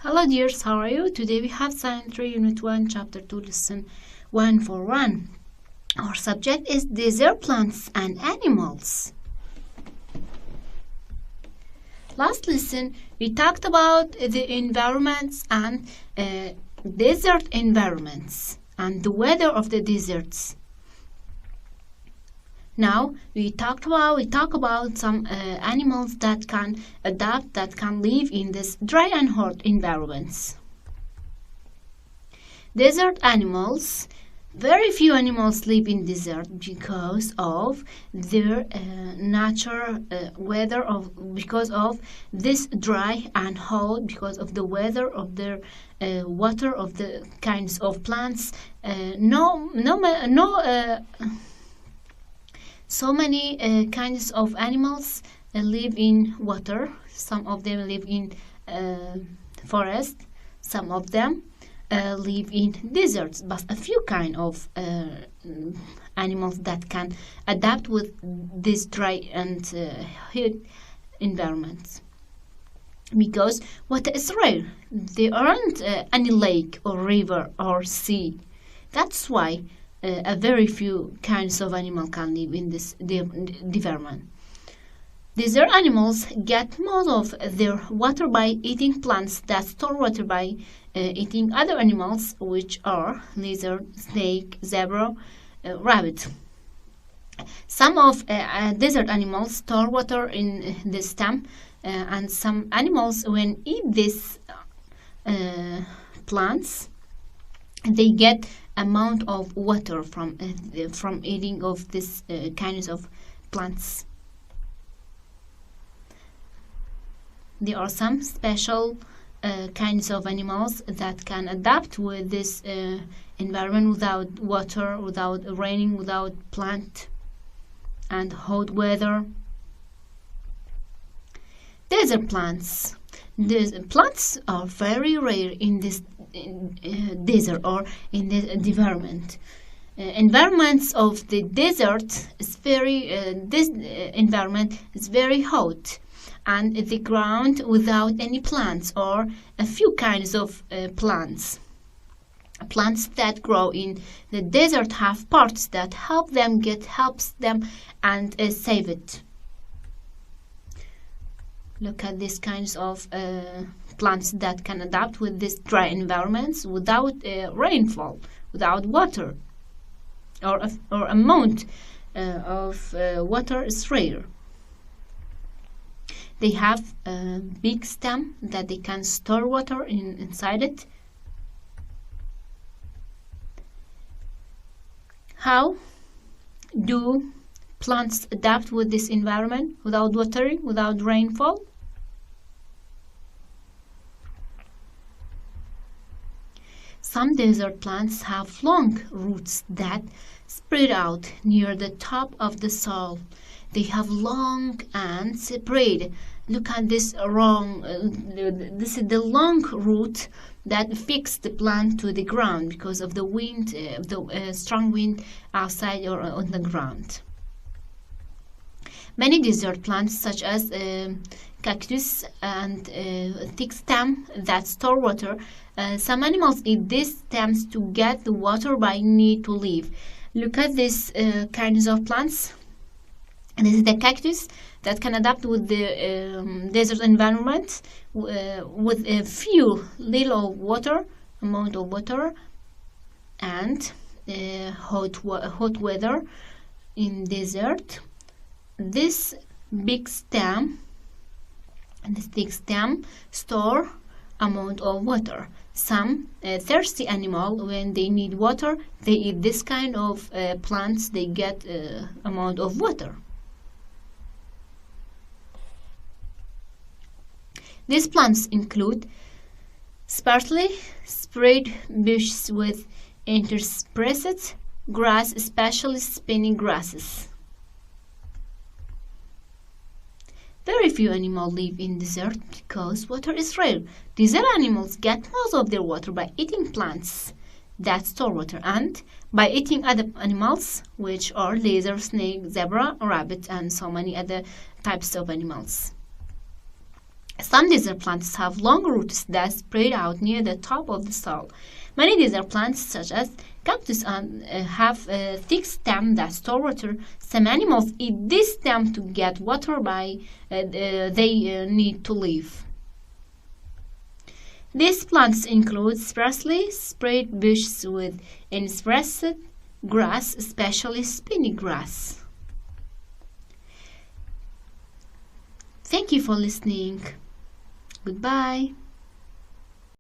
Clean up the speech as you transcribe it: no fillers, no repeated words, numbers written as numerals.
Hello dears, how are you? Today we have Science 3 Unit 1 Chapter 2 Lesson 141. Our subject is desert plants and animals. Last lesson we talked about the environments and desert environments and the weather of the deserts. Now we talk about some animals that can adapt, that can live in this dry and hot environments. Desert animals. Very few animals live in desert because of their natural weather, because of this dry and hot, because of the weather of their water, of the kinds of plants. So many kinds of animals live in water. Some of them live in forest. Some of them live in deserts. But a few kind of animals that can adapt with this dry and hot environments. Because water is rare. There aren't any lake or river or sea. That's why a very few kinds of animal can live in this environment. Desert animals get most of their water by eating plants that store water by eating other animals, which are lizard, snake, zebra, rabbit. Some of desert animals store water in the stem, and some animals, when eat these plants, they get amount of water from eating of this kinds of plants. There are some special kinds of animals that can adapt with this environment without water, without raining, without plant and hot weather. Desert plants. The plants are very rare in this desert or in the environment. Environments of the desert is this environment is very hot, and the ground without any plants or a few kinds of plants. Plants that grow in the desert have parts that helps them and save it. Look at these kinds of plants that can adapt with these dry environments without rainfall, without water, or amount of water is rare. They have a big stem that they can store water inside it. How do plants adapt with this environment without watering, without rainfall? Some desert plants have long roots that spread out near the top of the soil. They have long and spread. Look at this this is the long root that fixes the plant to the ground because of the wind, the strong wind outside or on the ground. Many desert plants, such as cactus and thick stem that store water, some animals eat these stems to get the water by need to live. Look at these kinds of plants. This is the cactus that can adapt with the desert environment with a few little amount of water, and hot weather in desert. This big stem and this thick stem store amount of water. Some thirsty animal, when they need water, they eat this kind of plants. They get amount of water. These plants include sparsely spread bushes with interspersed grass, especially spinning grasses. Very few animals live in desert because water is rare. Desert animals get most of their water by eating plants that store water and by eating other animals, which are lizard, snake, zebra, rabbit, and so many other types of animals. Some desert plants have long roots that spread out near the top of the soil. Many desert plants, such as cactus, have a thick stem that store water. Some animals eat this stem to get water they need to live. These plants include sparsely spread bushes with interspersed grass, especially spiny grass. Thank you for listening. Goodbye.